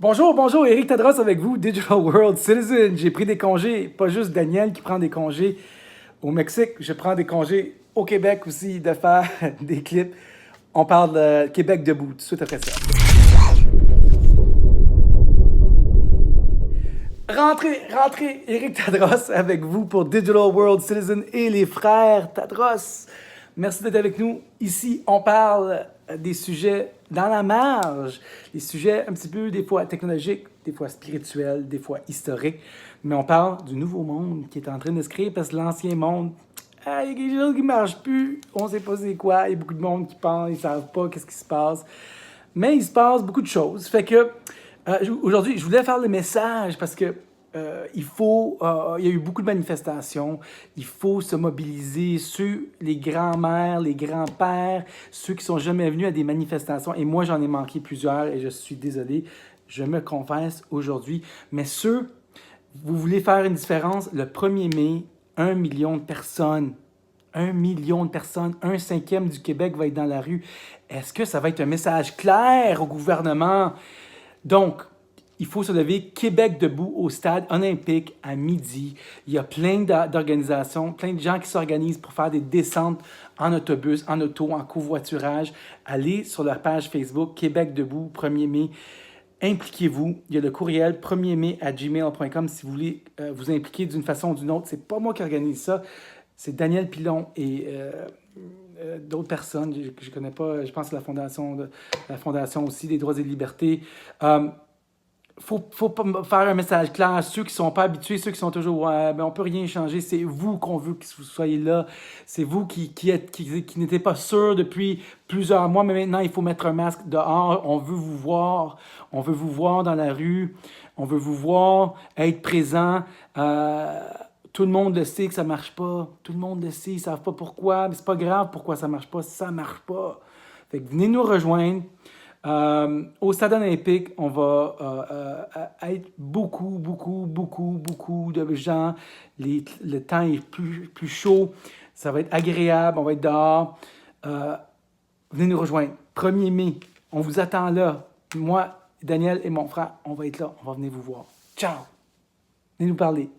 Bonjour, bonjour, Éric Tadros avec vous, Digital World Citizen. J'ai pris des congés, pas juste Daniel qui prend des congés au Mexique, je prends des congés au Québec aussi de faire des clips. On parle de Québec debout, tout de suite après ça. Rentrez, rentrez, Éric Tadros avec vous pour Digital World Citizen et les frères Tadros. Merci d'être avec nous. Ici, on parle des sujets dans la marge, des sujets un petit peu des fois technologiques, des fois spirituels, des fois historiques, mais on parle du nouveau monde qui est en train de se créer parce que l'ancien monde, il y a quelque chose qui ne marche plus, on ne sait pas c'est quoi, il y a beaucoup de monde qui pense, ils ne savent pas qu'est-ce qui se passe, mais il se passe beaucoup de choses. Fait que aujourd'hui, je voulais faire le message parce que il y a eu beaucoup de manifestations, il faut se mobiliser, les grands-mères, les grands-pères, ceux qui sont jamais venus à des manifestations, et moi j'en ai manqué plusieurs et je suis désolé, je me confesse aujourd'hui, mais vous voulez faire une différence, le 1er mai, 1 million de personnes, 1 million de personnes, 1/5 du Québec va être dans la rue. Est-ce que ça va être un message clair au gouvernement? Donc, il faut se lever Québec debout au stade olympique à midi. Il y a plein d'organisations, plein de gens qui s'organisent pour faire des descentes en autobus, en auto, en covoiturage. Allez sur leur page Facebook Québec debout, 1er mai. Impliquez-vous. Il y a le courriel 1ermai@gmail.com si vous voulez vous impliquer d'une façon ou d'une autre. C'est pas moi qui organise ça. C'est Daniel Pilon et d'autres personnes. Je connais pas, je pense que la fondation aussi des droits et libertés. Faut pas faire un message clair. Ceux qui sont pas habitués, ceux qui sont toujours ouais, ben on peut rien changer, c'est vous qu'on veut que vous soyez là. C'est vous qui n'étiez pas sûr depuis plusieurs mois, mais maintenant il faut mettre un masque dehors. On veut vous voir. On veut vous voir dans la rue. On veut vous voir, être présent. Tout le monde le sait que ça marche pas. Tout le monde le sait, ils savent pas pourquoi. Mais c'est pas grave pourquoi ça marche pas. Ça marche pas. Fait que venez nous rejoindre. Au stade olympique, on va être beaucoup, beaucoup, beaucoup, beaucoup de gens. Le temps est plus chaud. Ça va être agréable. On va être dehors. Venez nous rejoindre. 1er mai, on vous attend là. Moi, Daniel et mon frère, on va être là. On va venir vous voir. Ciao! Venez nous parler.